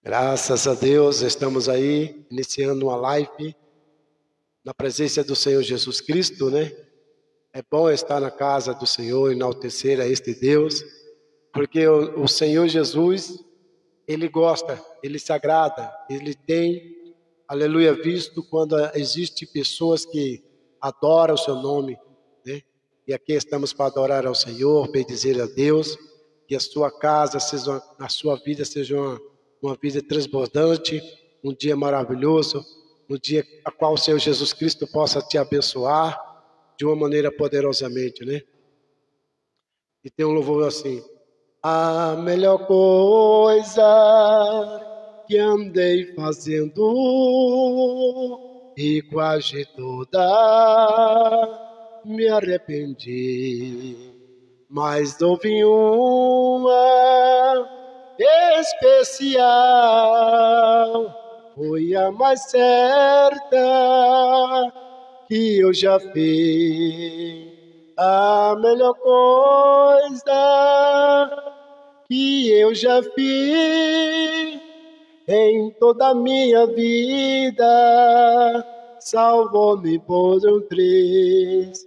Graças a Deus, estamos aí iniciando uma live na presença do Senhor Jesus Cristo, né? É bom estar na casa do Senhor, enaltecer a este Deus, porque o Senhor Jesus, Ele gosta, Ele se agrada, Ele tem, aleluia, visto quando existe pessoas que adoram o seu nome, né? E aqui estamos para adorar ao Senhor, bendizer a Deus, que a sua casa seja, a sua vida seja uma vida transbordante, um dia maravilhoso, um dia a qual o Senhor Jesus Cristo possa te abençoar de uma maneira poderosamente, né? E tem um louvor assim: a melhor coisa que andei fazendo e quase toda me arrependi, mas houve uma especial, foi a mais certa que eu já fiz. A melhor coisa que eu já fiz em toda a minha vida, salvou-me por um triz,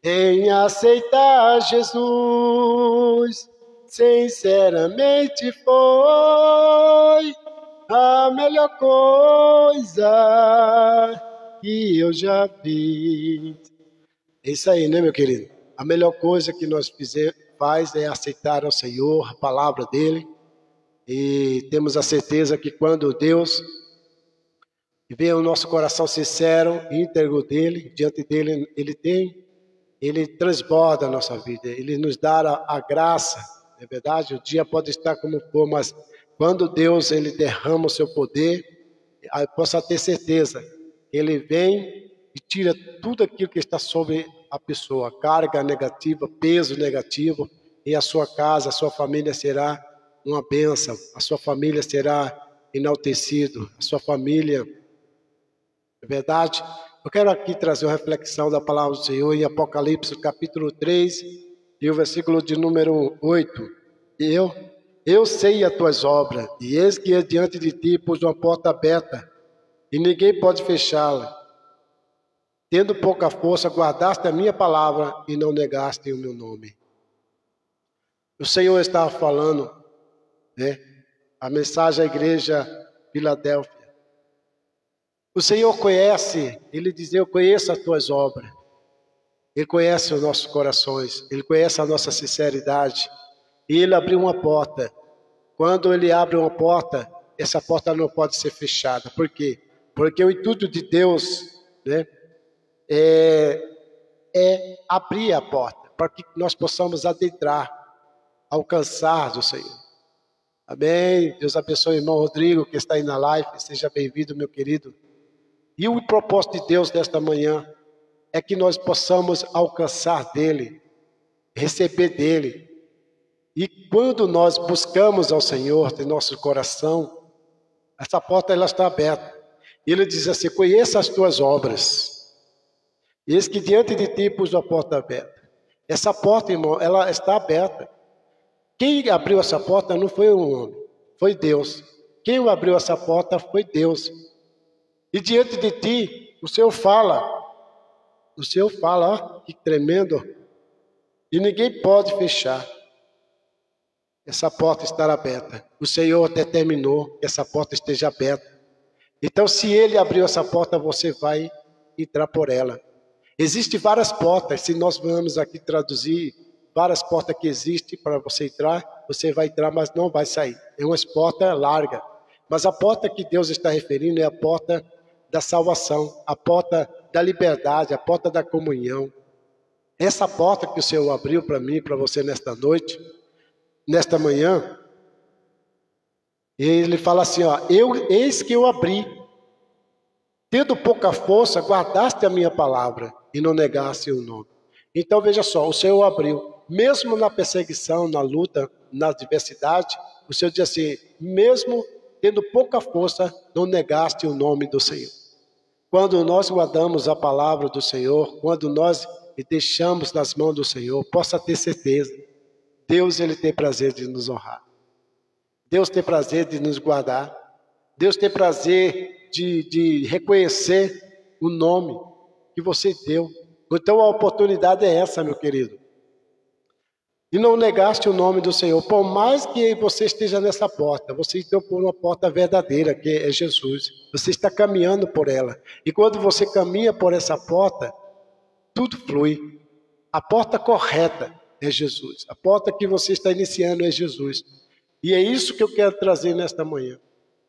em aceitar Jesus. Sinceramente foi a melhor coisa que eu já fiz. É isso aí, né, meu querido? A melhor coisa que nós faz é aceitar ao Senhor, a palavra dele. E temos a certeza que quando Deus vê o nosso coração sincero, íntegro dele, diante dele, ele transborda a nossa vida. Ele nos dá a graça, não é verdade? O dia pode estar como for, mas quando Deus ele derrama o seu poder, possa ter certeza, ele vem e tira tudo aquilo que está sobre a pessoa, carga negativa, peso negativo, e a sua casa, a sua família será uma bênção, a sua família será enaltecido, a sua família, é verdade? Eu quero aqui trazer uma reflexão da palavra do Senhor em Apocalipse, capítulo 3, e o versículo de número 8. Eu sei as tuas obras, e eis que diante de ti pus uma porta aberta, e ninguém pode fechá-la. Tendo pouca força, guardaste a minha palavra e não negaste o meu nome. O Senhor estava falando, né? A mensagem à igreja Filadélfia. O Senhor conhece, Ele diz, eu conheço as tuas obras. Ele conhece os nossos corações, Ele conhece a nossa sinceridade. E Ele abriu uma porta. Quando Ele abre uma porta, essa porta não pode ser fechada. Por quê? Porque o intuito de Deus, né, é abrir a porta para que nós possamos adentrar, alcançar do Senhor. Amém? Deus abençoe o irmão Rodrigo que está aí na live. Seja bem-vindo, meu querido. E o propósito de Deus desta manhã é que nós possamos alcançar dele, receber dele. E quando nós buscamos ao Senhor de nosso coração, essa porta ela está aberta. Ele diz assim: conheça as tuas obras. Eis que diante de ti pus a porta aberta. Essa porta, irmão, ela está aberta. Quem abriu essa porta não foi um homem, foi Deus. Quem abriu essa porta foi Deus. E diante de ti, o Senhor fala, ó, que tremendo, e ninguém pode fechar. Essa porta estará aberta. O Senhor determinou que essa porta esteja aberta. Então, se Ele abriu essa porta, você vai entrar por ela. Existem várias portas, se nós vamos aqui traduzir, várias portas que existem para você entrar, você vai entrar, mas não vai sair. É uma porta larga. Mas a porta que Deus está referindo é a porta da salvação, a porta da liberdade, a porta da comunhão. Essa porta que o Senhor abriu para mim, para você nesta noite, nesta manhã, Ele fala assim, ó, eis que eu abri, tendo pouca força, guardaste a minha palavra e não negaste o nome. Então veja só, o Senhor abriu, mesmo na perseguição, na luta, na adversidade, o Senhor diz assim, mesmo tendo pouca força, não negaste o nome do Senhor. Quando nós guardamos a palavra do Senhor, quando nós deixamos nas mãos do Senhor, possa ter certeza, Deus ele tem prazer de nos honrar. Deus tem prazer de nos guardar. Deus tem prazer de reconhecer o nome que você deu. Então a oportunidade é essa, meu querido. E não negaste o nome do Senhor. Por mais que você esteja nessa porta, você está por uma porta verdadeira, que é Jesus. Você está caminhando por ela. E quando você caminha por essa porta, tudo flui. A porta correta é Jesus. A porta que você está iniciando é Jesus. E é isso que eu quero trazer nesta manhã.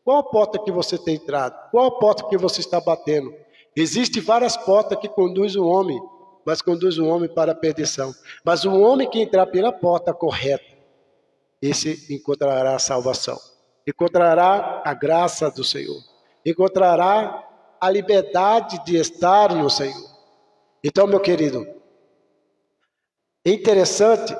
Qual a porta que você tem entrado? Qual a porta que você está batendo? Existem várias portas que conduzem o homem, mas conduz o homem para a perdição. Mas o homem que entrar pela porta correta, esse encontrará a salvação. Encontrará a graça do Senhor. Encontrará a liberdade de estar no Senhor. Então, meu querido, é interessante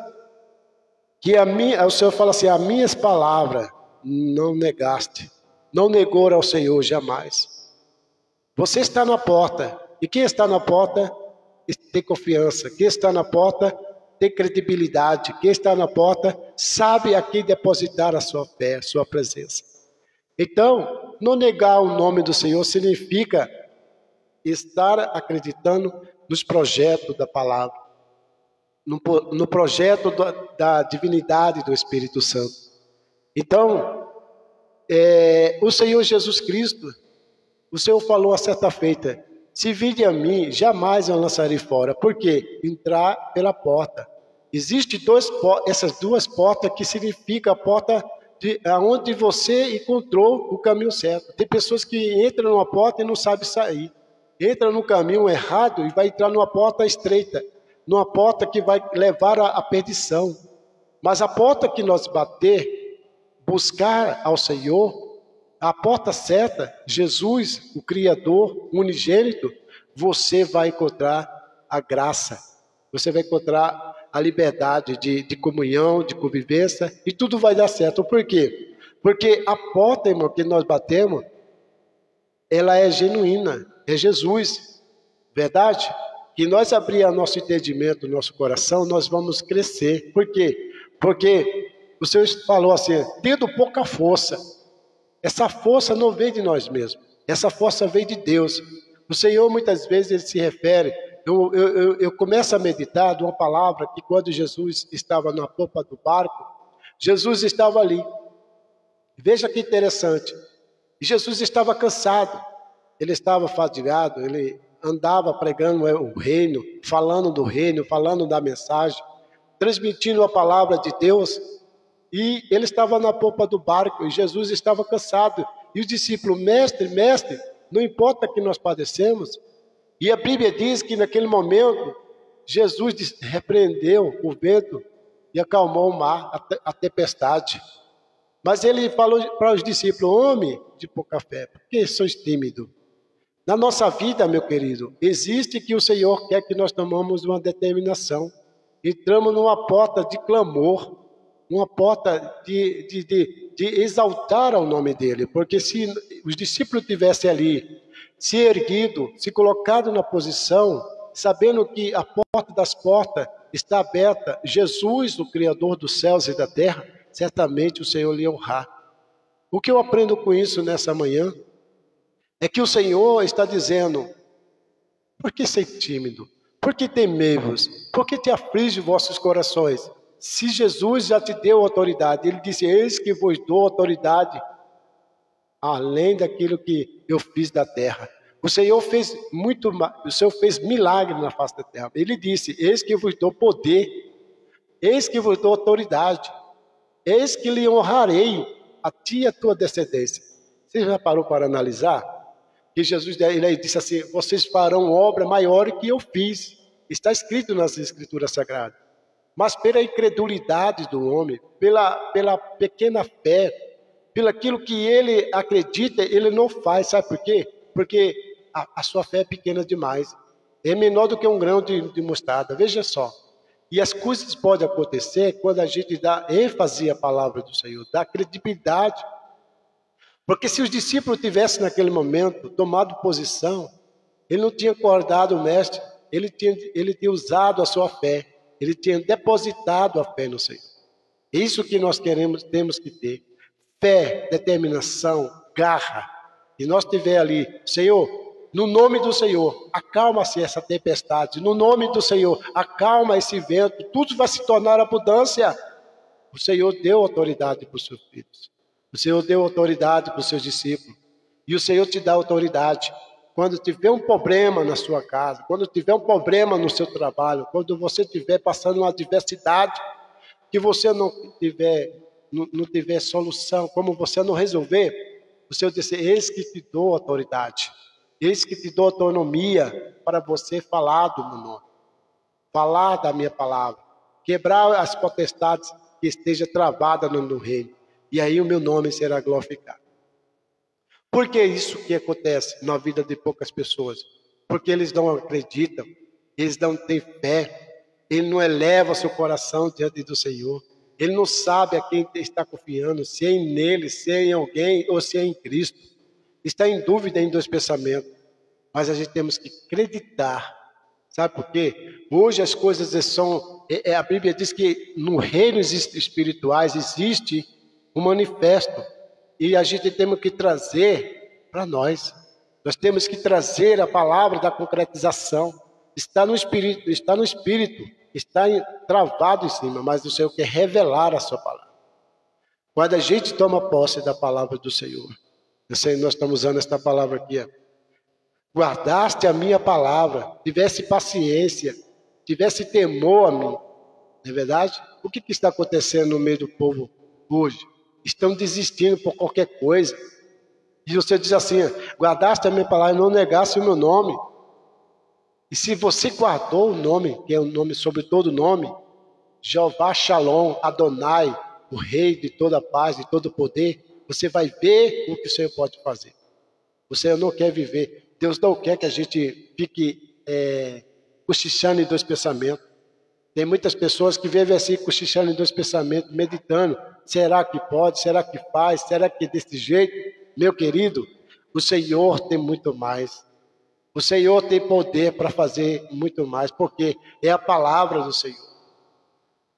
que o Senhor fala assim, as minhas palavras não negaste. Não negou ao Senhor jamais. Você está na porta. E quem está na porta tem confiança. Quem está na porta tem credibilidade. Quem está na porta sabe a quem depositar a sua fé, a sua presença. Então, não negar o nome do Senhor significa estar acreditando nos projetos da palavra. No projeto da divindade do Espírito Santo. Então, o Senhor Jesus Cristo, o Senhor falou a certa feita, se vinde a mim, jamais eu lançarei fora. Por quê? Entrar pela porta. Existem essas duas portas que significam a porta onde você encontrou o caminho certo. Tem pessoas que entram numa porta e não sabem sair. Entra no caminho errado e vai entrar numa porta estreita. Numa porta que vai levar à perdição. Mas a porta que nós buscar ao Senhor, a porta certa, Jesus, o Criador unigênito, você vai encontrar a graça. Você vai encontrar a liberdade de comunhão, de convivência, e tudo vai dar certo. Por quê? Porque a porta, irmão, que nós batemos, ela é genuína, é Jesus. Verdade? Que nós abrir nosso entendimento, nosso coração, nós vamos crescer. Por quê? Porque o Senhor falou assim, tendo pouca força. Essa força não vem de nós mesmos. Essa força vem de Deus. O Senhor, muitas vezes, ele se refere. Eu começo a meditar de uma palavra que quando Jesus estava na popa do barco, Jesus estava ali. Veja que interessante. Jesus estava cansado. Ele estava fadigado, ele andava pregando o reino, falando do reino, falando da mensagem, transmitindo a palavra de Deus, e ele estava na popa do barco, e Jesus estava cansado, e os discípulos, mestre, não importa que nós padecemos, e a Bíblia diz que naquele momento, Jesus repreendeu o vento, e acalmou o mar, a tempestade, mas ele falou para os discípulos, homem de pouca fé, por que sois tímidos? Na nossa vida, meu querido, existe que o Senhor quer que nós tomamos uma determinação. Entramos numa porta de clamor, uma porta de exaltar ao nome dele. Porque se os discípulos tivessem ali se erguido, se colocado na posição, sabendo que a porta das portas está aberta, Jesus, o Criador dos céus e da terra, certamente o Senhor lhe honrar. O que eu aprendo com isso nessa manhã? É que o Senhor está dizendo, por que ser tímido? Por que temei-vos? Por que te aflige vossos corações? Se Jesus já te deu autoridade, ele disse, eis que vos dou autoridade, além daquilo que eu fiz da terra. O Senhor fez milagre na face da terra. Ele disse, eis que vos dou poder, eis que vos dou autoridade, eis que lhe honrarei a ti e a tua descendência. Você já parou para analisar? Que Jesus ele disse assim, vocês farão obra maior que eu fiz. Está escrito nas Escrituras Sagradas. Mas pela incredulidade do homem, pela pequena fé, pelo aquilo que ele acredita, ele não faz. Sabe por quê? Porque a sua fé é pequena demais. É menor do que um grão de mostarda. Veja só. E as coisas podem acontecer quando a gente dá ênfase à palavra do Senhor, dá credibilidade. Porque se os discípulos tivessem naquele momento tomado posição, ele não tinha acordado o mestre, ele tinha usado a sua fé, ele tinha depositado a fé no Senhor. Isso que nós temos que ter. fé, determinação, garra, e nós tiver ali, Senhor, no nome do Senhor, acalma-se essa tempestade, no nome do Senhor, acalma esse vento, tudo vai se tornar abundância. O Senhor deu autoridade para os seus filhos, o Senhor deu autoridade para os seus discípulos, e o Senhor te dá autoridade. Quando tiver um problema na sua casa, quando tiver um problema no seu trabalho, quando você estiver passando uma adversidade, que você não tiver solução, como você não resolver, o Senhor disse, eis que te dou autoridade, eis que te dou autonomia para você falar do meu nome, falar da minha palavra, quebrar as potestades que estejam travadas no reino, e aí o meu nome será glorificado. Por que isso que acontece na vida de poucas pessoas? Porque eles não acreditam, eles não têm fé, ele não eleva seu coração diante do Senhor, ele não sabe a quem está confiando, se é nele, se é em alguém ou se é em Cristo. Está em dúvida em dois pensamentos, mas a gente temos que acreditar. Sabe por quê? Hoje as coisas são... A Bíblia diz que no reino espirituais existe um manifesto, e a gente tem que trazer para nós. Nós temos que trazer a palavra da concretização. Está no Espírito, está travado em cima, mas o Senhor quer revelar a sua palavra. Quando a gente toma posse da palavra do Senhor, nós estamos usando esta palavra aqui, ó. Guardaste a minha palavra, tivesse paciência, tivesse temor a mim. Não é verdade? O que está acontecendo no meio do povo hoje? Estão desistindo por qualquer coisa. E você diz assim, guardaste a minha palavra e não negaste o meu nome. E se você guardou o nome, que é o nome sobre todo nome, Jeová Shalom, Adonai, o Rei de toda paz, de todo poder, você vai ver o que o Senhor pode fazer. O Senhor não quer viver. Deus não quer que a gente fique cochichando em dois pensamentos. Tem muitas pessoas que vivem assim, cochichando em dois pensamentos, meditando. Será que pode? Será que faz? Será que é desse jeito? Meu querido, o Senhor tem muito mais. O Senhor tem poder para fazer muito mais, porque é a palavra do Senhor.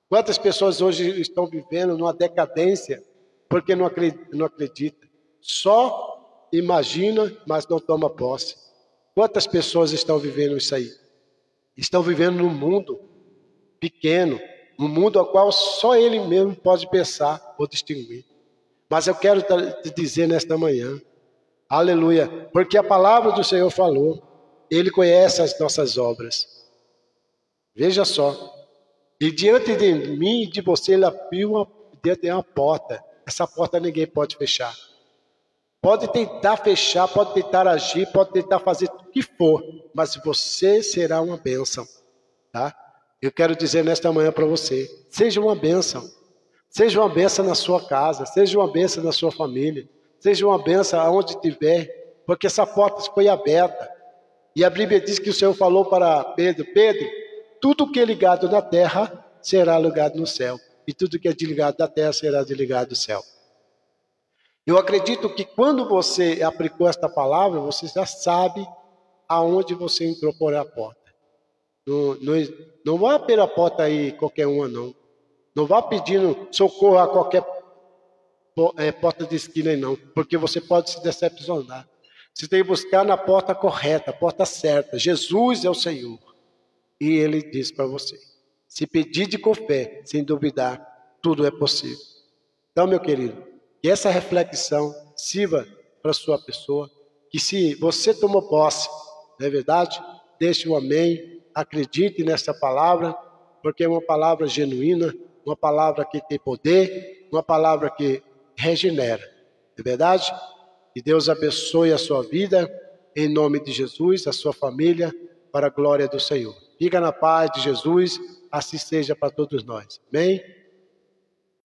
Quantas pessoas hoje estão vivendo numa decadência porque não acreditam? Só imagina, mas não toma posse. Quantas pessoas estão vivendo isso aí? Estão vivendo num mundo pequeno, um mundo ao qual só ele mesmo pode pensar ou distinguir. Mas eu quero te dizer nesta manhã, aleluia, porque a palavra do Senhor falou, ele conhece as nossas obras. Veja só, e diante de mim e de você, ele abriu uma porta. Essa porta ninguém pode fechar. Pode tentar fechar, pode tentar agir, pode tentar fazer o que for, mas você será uma bênção, tá? Eu quero dizer nesta manhã para você, seja uma bênção. Seja uma bênção na sua casa, seja uma bênção na sua família, seja uma bênção aonde estiver, porque essa porta foi aberta. E a Bíblia diz que o Senhor falou para Pedro, tudo que é ligado na terra será ligado no céu, e tudo que é desligado da terra será desligado do céu. Eu acredito que quando você aplicou esta palavra, você já sabe aonde você entrou por a porta. Não vá pela porta aí qualquer uma, não. Não vá pedindo socorro a qualquer porta de esquina aí, não. Porque você pode se decepcionar. Você tem que buscar na porta correta, a porta certa. Jesus é o Senhor. E Ele diz para você, se pedir com fé, sem duvidar, tudo é possível. Então, meu querido, que essa reflexão sirva para a sua pessoa. Que se você tomou posse, não é verdade? Deixe um amém. Acredite nessa palavra, porque é uma palavra genuína, uma palavra que tem poder, uma palavra que regenera. É verdade? Que Deus abençoe a sua vida, em nome de Jesus, a sua família, para a glória do Senhor. Fica na paz de Jesus, assim seja para todos nós. Amém?